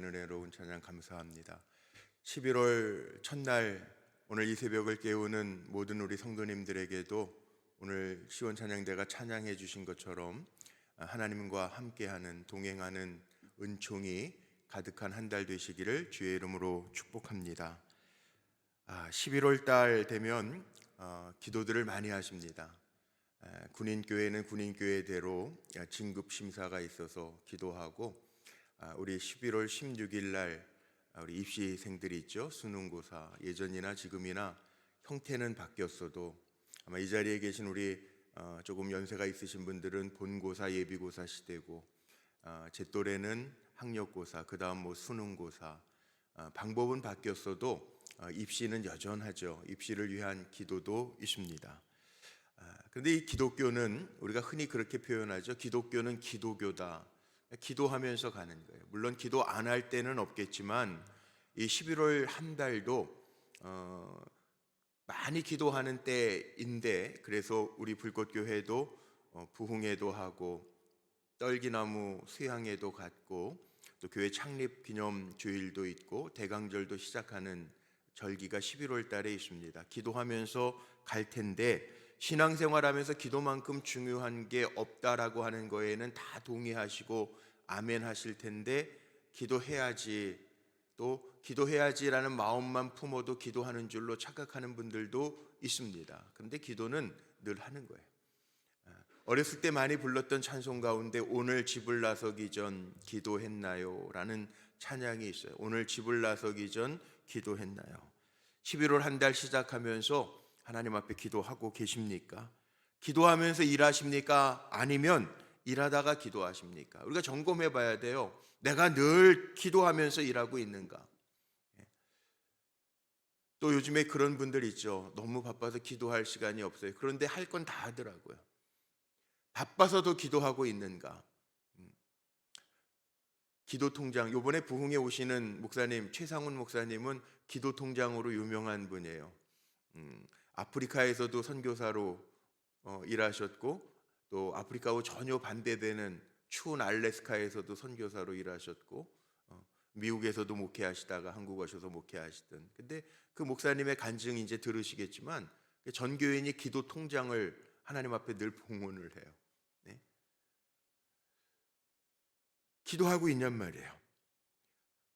은혜로운 찬양 감사합니다. 11월 첫날 오늘 이 새벽을 깨우는 모든 우리 성도님들에게도 오늘 시원 찬양대가 찬양해 주신 것처럼 하나님과 함께하는 동행하는 은총이 가득한 한 달 되시기를 주의 이름으로 축복합니다. 11월 달 되면 기도들을 많이 하십니다. 군인교회는 군인교회대로 진급 심사가 있어서 기도하고, 우리 11월 16일 날 우리 입시생들이 있죠. 수능고사, 예전이나 지금이나 형태는 바뀌었어도 아마 이 자리에 계신 우리 조금 연세가 있으신 분들은 본고사, 예비고사 시대고, 제 또래는 학력고사, 그 다음 수능고사, 방법은 바뀌었어도 입시는 여전하죠. 입시를 위한 기도도 있습니다. 그런데 이 기독교는 우리가 흔히 그렇게 표현하죠. 기독교는 기도교다. 기도하면서 가는 거예요. 물론 기도 안 할 때는 없겠지만 이 11월 한 달도 많이 기도하는 때인데, 그래서 우리 불꽃교회도 부흥회도 하고 떨기나무 수양회도 갔고, 또 교회 창립 기념 주일도 있고 대강절도 시작하는 절기가 11월 달에 있습니다. 기도하면서 갈 텐데, 신앙생활하면서 기도만큼 중요한 게 없다라고 하는 거에는 다 동의하시고 아멘 하실 텐데, 기도해야지, 또 기도해야지라는 마음만 품어도 기도하는 줄로 착각하는 분들도 있습니다. 그런데 기도는 늘 하는 거예요. 어렸을 때 많이 불렀던 찬송 가운데 오늘 집을 나서기 전 기도했나요? 라는 찬양이 있어요. 오늘 집을 나서기 전 기도했나요? 11월 한 달 시작하면서 하나님 앞에 기도하고 계십니까? 기도하면서 일하십니까? 아니면 일하다가 기도하십니까? 우리가 점검해 봐야 돼요. 내가 늘 기도하면서 일하고 있는가? 또 요즘에 그런 분들 있죠. 너무 바빠서 기도할 시간이 없어요. 그런데 할 건 다 하더라고요. 바빠서도 기도하고 있는가? 기도통장, 요번에 부흥에 오시는 목사님 최상훈 목사님은 기도통장으로 유명한 분이에요. 아프리카에서도 선교사로 일하셨고, 또 아프리카하고 전혀 반대되는 추운 알래스카에서도 선교사로 일하셨고, 미국에서도 목회하시다가 한국 오셔서 목회하시던, 근데 그 목사님의 간증 이제 들으시겠지만 전교인이 기도 통장을 하나님 앞에 늘 봉헌을 해요. 네? 기도하고 있냔 말이에요.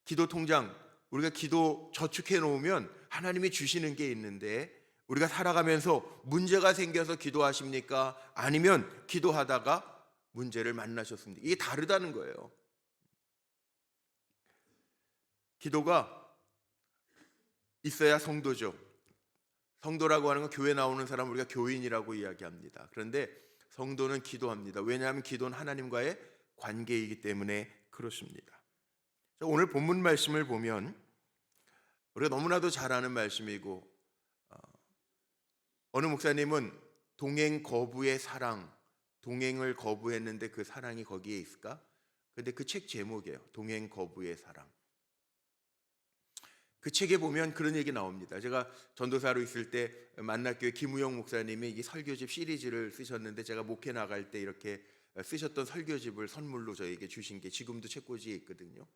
기도 통장, 우리가 기도 저축해 놓으면 하나님이 주시는 게 있는데, 우리가 살아가면서 문제가 생겨서 기도하십니까? 아니면 기도하다가 문제를 만나셨습니까? 이게 다르다는 거예요. 기도가 있어야 성도죠. 성도라고 하는 건 교회 나오는 사람 우리가 교인이라고 이야기합니다. 그런데 성도는 기도합니다. 왜냐하면 기도는 하나님과의 관계이기 때문에 그렇습니다. 오늘 본문 말씀을 보면 우리가 너무나도 잘 아는 말씀이고, 어느 목사님은 동행 거부의 사랑, 동행을 거부했는데 그 사랑이 거기에 있을까? 근데 그 책 제목이에요. 동행 거부의 사랑. 그 책에 보면 그런 얘기 나옵니다. 제가 전도사로 있을 때 만나교회 김우영 목사님이 이 설교집 시리즈를 쓰셨는데, 제가 목회 나갈 때 이렇게 쓰셨던 설교집을 선물로 저에게 주신 게 지금도 책꽂이에 있거든요.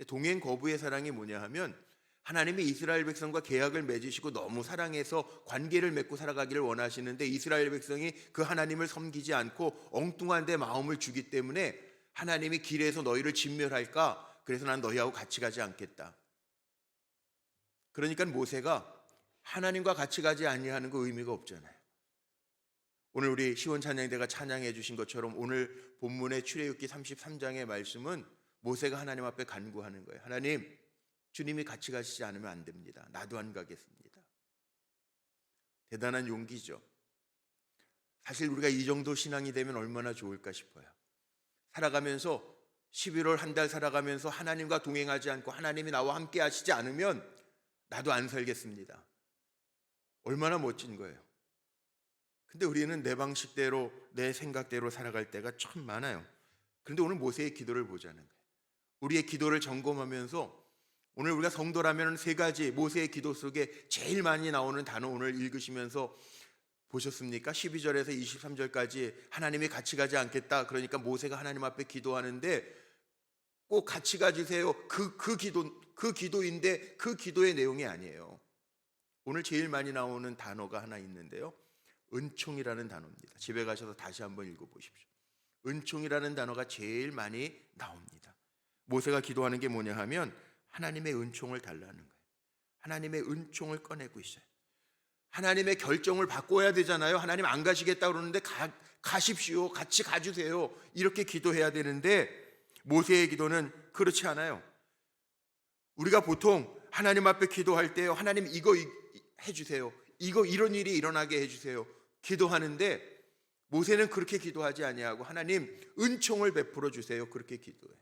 동행 거부의 사랑이 뭐냐 하면, 하나님이 이스라엘 백성과 계약을 맺으시고 너무 사랑해서 관계를 맺고 살아가기를 원하시는데, 이스라엘 백성이 그 하나님을 섬기지 않고 엉뚱한 데 마음을 주기 때문에 하나님이 길에서 너희를 진멸할까? 그래서 난 너희하고 같이 가지 않겠다. 그러니까 모세가 하나님과 같이 가지 아니하는 거 의미가 없잖아요. 오늘 우리 시원 찬양대가 찬양해 주신 것처럼 오늘 본문의 출애굽기 33장의 말씀은 모세가 하나님 앞에 간구하는 거예요. 하나님, 주님이 같이 가시지 않으면 안 됩니다. 나도 안 가겠습니다. 대단한 용기죠. 사실 우리가 이 정도 신앙이 되면 얼마나 좋을까 싶어요. 살아가면서 11월 한 달 살아가면서 하나님과 동행하지 않고 하나님이 나와 함께 하시지 않으면 나도 안 살겠습니다. 얼마나 멋진 거예요. 근데 우리는 내 방식대로 내 생각대로 살아갈 때가 참 많아요. 그런데 오늘 모세의 기도를 보자는 거예요. 우리의 기도를 점검하면서, 오늘 우리가 성도라면 세 가지 모세의 기도 속에 제일 많이 나오는 단어 오늘 읽으시면서 보셨습니까? 12절에서 23절까지 하나님이 같이 가지 않겠다. 그러니까 모세가 하나님 앞에 기도하는데 꼭 같이 가주세요. 그 기도인데 그 기도의 내용이 아니에요. 오늘 제일 많이 나오는 단어가 하나 있는데요. 은총이라는 단어입니다. 집에 가셔서 다시 한번 읽어보십시오. 은총이라는 단어가 제일 많이 나옵니다. 모세가 기도하는 게 뭐냐 하면 하나님의 은총을 달라는 거예요. 하나님의 은총을 꺼내고 있어요. 하나님의 결정을 바꿔야 되잖아요. 하나님 안 가시겠다 그러는데 가십시오. 같이 가주세요. 이렇게 기도해야 되는데 모세의 기도는 그렇지 않아요. 우리가 보통 하나님 앞에 기도할 때 하나님 이거 해주세요. 이런 일이 일어나게 해주세요. 기도하는데 모세는 그렇게 기도하지 아니하고 하나님 은총을 베풀어 주세요. 그렇게 기도해요.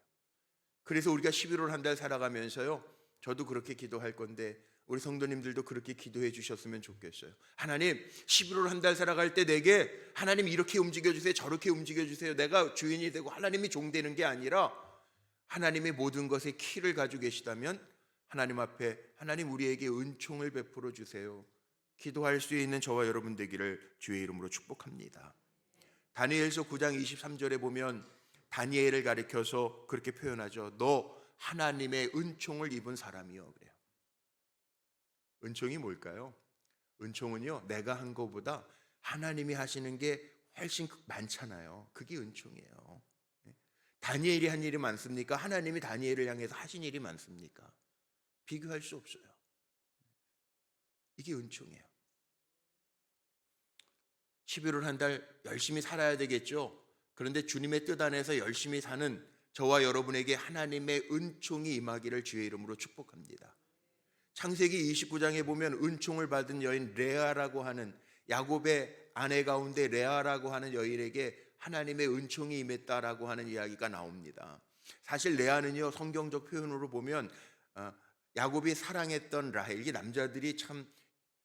그래서 우리가 11월 한 달 살아가면서요, 저도 그렇게 기도할 건데 우리 성도님들도 그렇게 기도해 주셨으면 좋겠어요. 하나님 11월 한 달 살아갈 때 내게 하나님 이렇게 움직여 주세요. 저렇게 움직여 주세요. 내가 주인이 되고 하나님이 종 되는 게 아니라 하나님의 모든 것의 키를 가지고 계시다면 하나님 앞에 하나님 우리에게 은총을 베풀어 주세요. 기도할 수 있는 저와 여러분 되기를 주의 이름으로 축복합니다. 다니엘서 9장 23절에 보면 다니엘을 가리켜서 그렇게 표현하죠. 너 하나님의 은총을 입은 사람이요. 그래요. 은총이 뭘까요? 은총은요, 내가 한 것보다 하나님이 하시는 게 훨씬 많잖아요. 그게 은총이에요. 다니엘이 한 일이 많습니까? 하나님이 다니엘을 향해서 하신 일이 많습니까? 비교할 수 없어요. 이게 은총이에요. 11월 한 달 열심히 살아야 되겠죠. 그런데 주님의 뜻 안에서 열심히 사는 저와 여러분에게 하나님의 은총이 임하기를 주의 이름으로 축복합니다. 창세기 29장에 보면 은총을 받은 여인 레아라고 하는, 야곱의 아내 가운데 레아라고 하는 여인에게 하나님의 은총이 임했다라고 하는 이야기가 나옵니다. 사실 레아는요, 성경적 표현으로 보면 야곱이 사랑했던 라헬, 이게 남자들이 참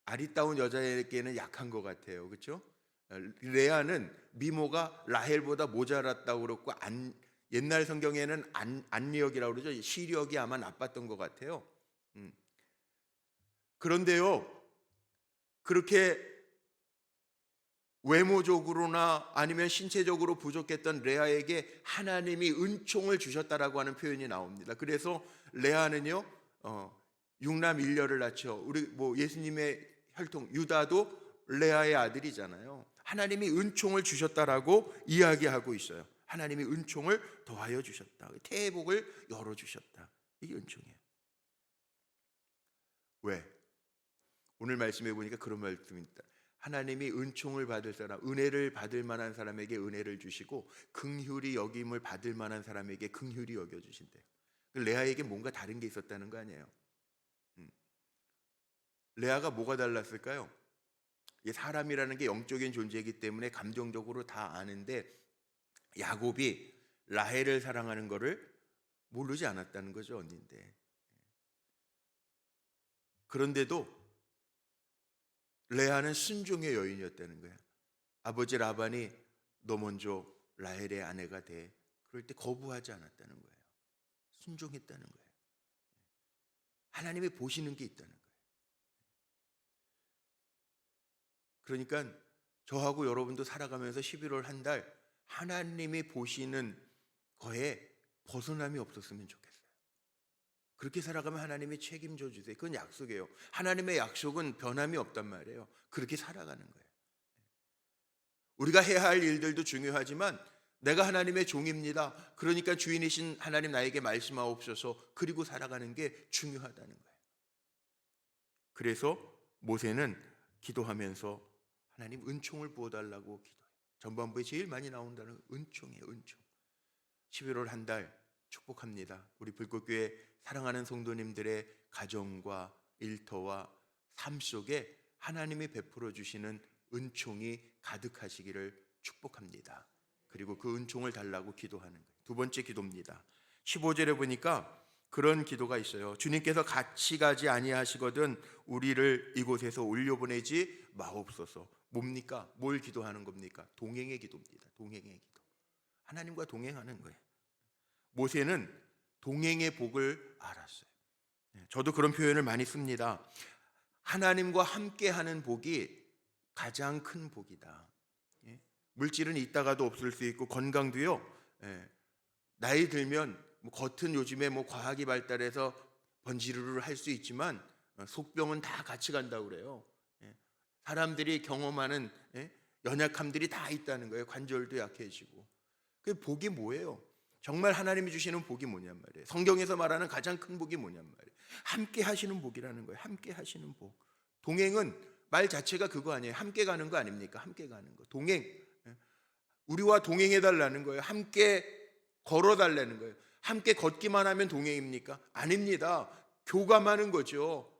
아리따운 여자에게는 약한 것 같아요. 그렇죠? 레아는 미모가 라헬보다 모자랐다고 그렇고, 옛날 성경에는 안리역이라고 그러죠. 시력이 아마 나빴던 것 같아요. 그런데요, 그렇게 외모적으로나 아니면 신체적으로 부족했던 레아에게 하나님이 은총을 주셨다라고 하는 표현이 나옵니다. 그래서 레아는요, 육남 일녀를 낳죠. 우리 예수님의 혈통 유다도 레아의 아들이잖아요. 하나님이 은총을 주셨다라고 이야기하고 있어요. 하나님이 은총을 더하여 주셨다. 태복을 열어 주셨다. 이게 은총이에요. 왜? 오늘 말씀해 보니까 그런 말씀이 있다. 하나님이 은총을 받을 사람, 은혜를 받을 만한 사람에게 은혜를 주시고 긍휼히 여김을 받을 만한 사람에게 긍휼히 여겨 주신대요. 레아에게 뭔가 다른 게 있었다는 거 아니에요. 레아가 뭐가 달랐을까요? 사람이라는 게 영적인 존재이기 때문에 감정적으로 다 아는데 야곱이 라헬을 사랑하는 것을 모르지 않았다는 거죠, 언니인데. 그런데도 레아는 순종의 여인이었다는 거야. 아버지 라반이 너 먼저 라헬의 아내가 돼. 그럴 때 거부하지 않았다는 거예요. 순종했다는 거예요. 하나님이 보시는 게 있다는 거예요. 그러니까 저하고 여러분도 살아가면서 11월 한 달 하나님이 보시는 거에 벗어남이 없었으면 좋겠어요. 그렇게 살아가면 하나님이 책임져 주세요. 그건 약속이에요. 하나님의 약속은 변함이 없단 말이에요. 그렇게 살아가는 거예요. 우리가 해야 할 일들도 중요하지만 내가 하나님의 종입니다. 그러니까 주인이신 하나님 나에게 말씀하옵소서. 그리고 살아가는 게 중요하다는 거예요. 그래서 모세는 기도하면서 하나님 은총을 부어달라고 기도해요. 전반부에 제일 많이 나온다는 은총이에요. 은총. 11월 한 달 축복합니다. 우리 불꽃교회 사랑하는 성도님들의 가정과 일터와 삶 속에 하나님이 베풀어 주시는 은총이 가득하시기를 축복합니다. 그리고 그 은총을 달라고 기도하는 거예요. 두 번째 기도입니다. 15절에 보니까 그런 기도가 있어요. 주님께서 같이 가지 아니하시거든 우리를 이곳에서 올려보내지 마옵소서. 뭡니까? 뭘 기도하는 겁니까? 동행의 기도입니다. 동행의 기도. 하나님과 동행하는 거예요. 모세는 동행의 복을 알았어요. 저도 그런 표현을 많이 씁니다. 하나님과 함께하는 복이 가장 큰 복이다. 물질은 있다가도 없을 수 있고 건강도요, 나이 들면 뭐 겉은 요즘에 뭐 과학이 발달해서 번지르르 할 수 있지만 속병은 다 같이 간다고 그래요. 예. 사람들이 경험하는 연약함들이 다 있다는 거예요. 관절도 약해지고. 그 복이 뭐예요? 정말 하나님이 주시는 복이 뭐냔 말이에요. 성경에서 말하는 가장 큰 복이 뭐냔 말이에요. 함께 하시는 복이라는 거예요. 함께 하시는 복. 동행은 말 자체가 그거 아니에요. 함께 가는 거 아닙니까? 함께 가는 거. 동행. 우리와 동행해 달라는 거예요. 함께 걸어 달라는 거예요. 함께 걷기만 하면 동행입니까? 아닙니다. 교감하는 거죠.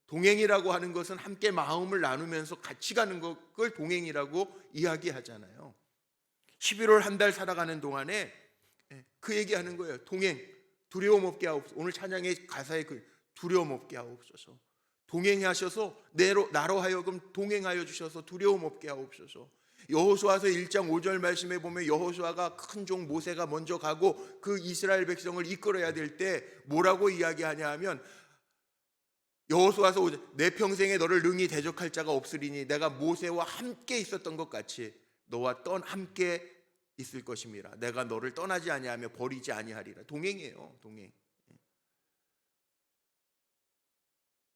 동행이라고 하는 것은 함께 마음을 나누면서 같이 가는 것을 동행이라고 이야기하잖아요. 11월 한 달 살아가는 동안에 그 얘기하는 거예요. 동행, 두려움 없게 하옵소서. 오늘 찬양의 가사에 그 두려움 없게 하옵소서. 동행하셔서 나로 하여금 동행하여 주셔서 두려움 없게 하옵소서. 여호수아서 1장 5절 말씀에 보면 여호수아가 큰 종 모세가 먼저 가고 그 이스라엘 백성을 이끌어야 될 때 뭐라고 이야기하냐 하면 여호수아서 5절, 내 평생에 너를 능히 대적할 자가 없으리니 내가 모세와 함께 있었던 것 같이 너와 함께 있을 것임이라. 내가 너를 떠나지 아니하며 버리지 아니하리라. 동행이에요. 동행.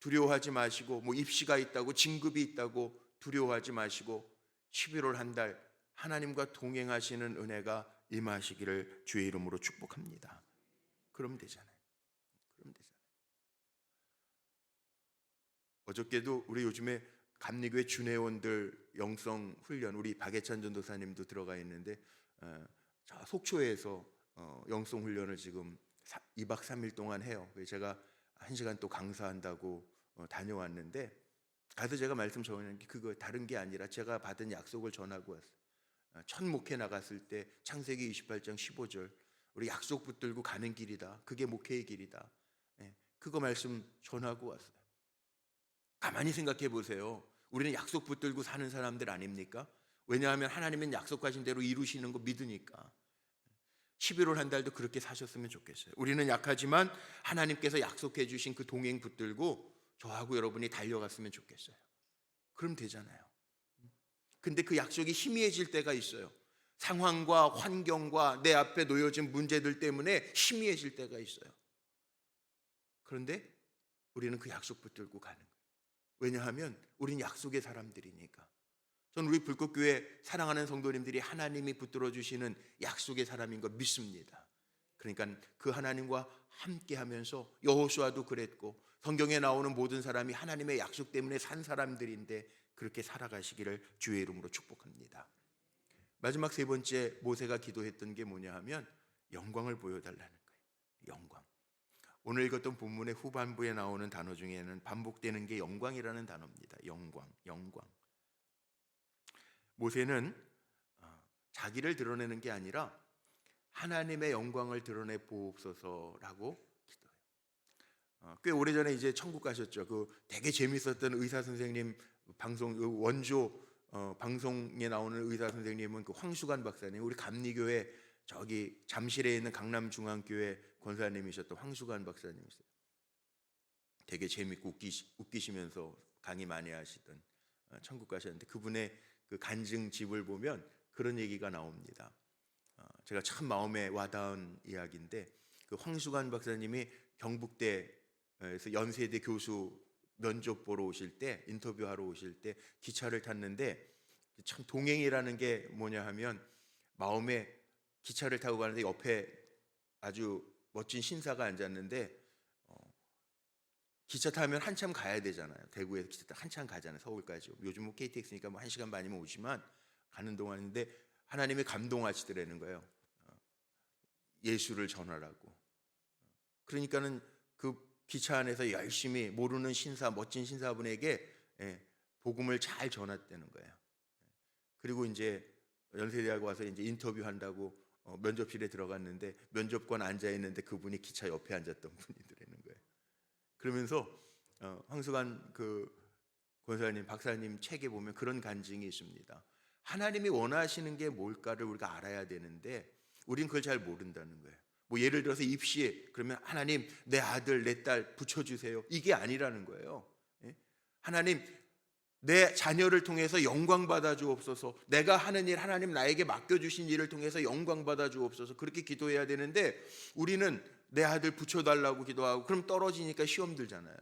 두려워하지 마시고 뭐 입시가 있다고 진급이 있다고 두려워하지 마시고 11월 한 달 하나님과 동행하시는 은혜가 임하시기를 주의 이름으로 축복합니다. 그럼 되잖아요. 그럼 되잖아요. 어저께도 우리 요즘에 감리교회 준회원들 영성 훈련, 우리 박예찬 전도사님도 들어가 있는데 저 속초에서 영성 훈련을 지금 2박 3일 동안 해요. 제가 1시간 또 강사한다고 다녀왔는데 가서 제가 말씀 전하는 게 그거 다른 게 아니라 제가 받은 약속을 전하고 왔어요. 첫 목회 나갔을 때 창세기 28장 15절 우리 약속 붙들고 가는 길이다. 그게 목회의 길이다. 그거 말씀 전하고 왔어요. 가만히 생각해 보세요. 우리는 약속 붙들고 사는 사람들 아닙니까? 왜냐하면 하나님은 약속하신 대로 이루시는 거 믿으니까. 11월 한 달도 그렇게 사셨으면 좋겠어요. 우리는 약하지만 하나님께서 약속해 주신 그 동행 붙들고 저하고 여러분이 달려갔으면 좋겠어요. 그럼 되잖아요. 근데 그 약속이 희미해질 때가 있어요. 상황과 환경과 내 앞에 놓여진 문제들 때문에 희미해질 때가 있어요. 그런데 우리는 그 약속 붙들고 가는 거예요. 왜냐하면 우리는 약속의 사람들이니까. 저는 우리 불꽃교회 사랑하는 성도님들이 하나님이 붙들어 주시는 약속의 사람인 거 믿습니다. 그러니까 그 하나님과 함께 하면서 여호수아도 그랬고 성경에 나오는 모든 사람이 하나님의 약속 때문에 산 사람들인데 그렇게 살아가시기를 주의 이름으로 축복합니다. 마지막 세 번째 모세가 기도했던 게 뭐냐 하면 영광을 보여달라는 거예요. 영광. 오늘 읽었던 본문의 후반부에 나오는 단어 중에는 반복되는 게 영광이라는 단어입니다. 영광, 영광. 모세는 자기를 드러내는 게 아니라 하나님의 영광을 드러내 보옵소서라고 기도해요. 꽤 오래전에 이제 천국 가셨죠. 그 되게 재밌었던 의사 선생님 방송 원조 방송에 나오는 의사 선생님은 그 황수관 박사님, 우리 감리교회 저기 잠실에 있는 강남중앙교회 권사님이셨던 황수관 박사님이세요. 되게 재밌고 웃기시면서 강의 많이 하시던 천국 가셨는데 그분의 그 간증집을 보면 그런 얘기가 나옵니다. 제가 참 마음에 와닿은 이야기인데 그 황수관 박사님이 경북대에서 연세대 교수 면접 보러 오실 때 인터뷰하러 오실 때 기차를 탔는데 참 동행이라는 게 뭐냐 하면 마음에 기차를 타고 가는데 옆에 아주 멋진 신사가 앉았는데 기차 타면 한참 가야 되잖아요. 대구에서 기차 타고 한참 가잖아요. 서울까지. 요즘 뭐 KTX니까 뭐 1시간 반이면 오지만 가는 동안인데 하나님이 감동하시더라는 거예요. 예수를 전하라고. 그러니까는 그 기차 안에서 열심히 모르는 신사, 멋진 신사분에게 복음을 잘 전했다는 거예요. 그리고 이제 연세대하고 와서 이제 인터뷰한다고 면접실에 들어갔는데 면접관 앉아 있는데 그분이 기차 옆에 앉았던 분이더라는 거예요. 그러면서 황수관 그 권사님, 박사님 책에 보면 그런 간증이 있습니다. 하나님이 원하시는 게 뭘까를 우리가 알아야 되는데 우린 그걸 잘 모른다는 거예요. 뭐 예를 들어서 입시에 그러면 하나님 내 아들 내 딸 붙여주세요. 이게 아니라는 거예요. 하나님 내 자녀를 통해서 영광 받아 주옵소서. 내가 하는 일, 하나님 나에게 맡겨주신 일을 통해서 영광 받아 주옵소서. 그렇게 기도해야 되는데 우리는 내 아들 붙여달라고 기도하고 그럼 떨어지니까 시험 들잖아요.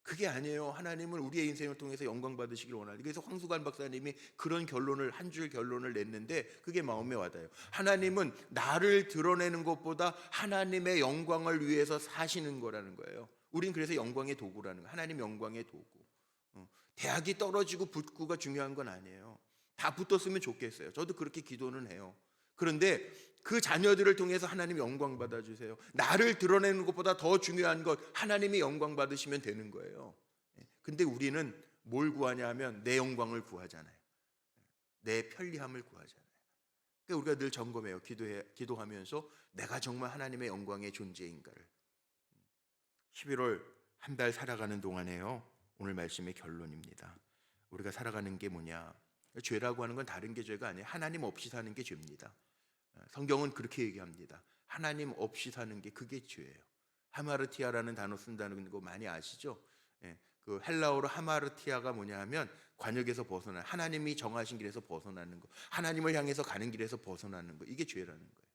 그게 아니에요. 하나님은 우리의 인생을 통해서 영광 받으시길 원하는. 그래서 황수관 박사님이 그런 결론을, 한 줄 결론을 냈는데 그게 마음에 와닿아요. 하나님은 나를 드러내는 것보다 하나님의 영광을 위해서 사시는 거라는 거예요. 우린 그래서 영광의 도구라는 거예요. 하나님 영광의 도구. 대학이 떨어지고 붙고가 중요한 건 아니에요. 다 붙었으면 좋겠어요. 저도 그렇게 기도는 해요. 그런데 그 자녀들을 통해서 하나님 영광 받아주세요. 나를 드러내는 것보다 더 중요한 것, 하나님이 영광 받으시면 되는 거예요. 근데 우리는 뭘 구하냐 하면 내 영광을 구하잖아요. 내 편리함을 구하잖아요. 그러니까 우리가 늘 점검해요. 기도하면서 내가 정말 하나님의 영광의 존재인가를. 11월 한 달 살아가는 동안에요, 오늘 말씀의 결론입니다. 우리가 살아가는 게 뭐냐? 죄라고 하는 건 다른 게 죄가 아니에요. 하나님 없이 사는 게 죄입니다. 성경은 그렇게 얘기합니다. 하나님 없이 사는 게 그게 죄예요. 하마르티아라는 단어 쓴다는 거 많이 아시죠? 그 헬라어로 하마르티아가 뭐냐 하면 관역에서 벗어나, 하나님이 정하신 길에서 벗어나는 거, 하나님을 향해서 가는 길에서 벗어나는 거, 이게 죄라는 거예요.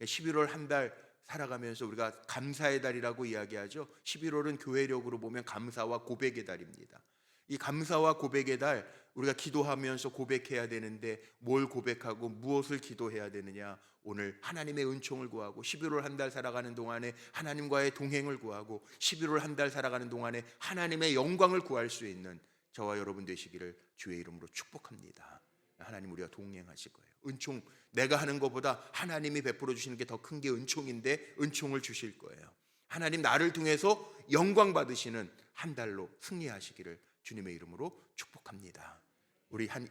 11월 한 달 살아가면서 우리가 감사의 달이라고 이야기하죠. 11월은 교회력으로 보면 감사와 고백의 달입니다. 이 감사와 고백의 달, 우리가 기도하면서 고백해야 되는데 뭘 고백하고 무엇을 기도해야 되느냐? 오늘 하나님의 은총을 구하고 11월 한 달 살아가는 동안에 하나님과의 동행을 구하고 11월 한 달 살아가는 동안에 하나님의 영광을 구할 수 있는 저와 여러분 되시기를 주의 이름으로 축복합니다. 하나님 우리가 동행하실 거예요. 은총, 내가 하는 것보다 하나님이 베풀어 주시는 게 더 큰 게 은총인데 은총을 주실 거예요. 하나님 나를 통해서 영광 받으시는 한 달로 승리하시기를 주님의 이름으로 축복합니다. 우리 한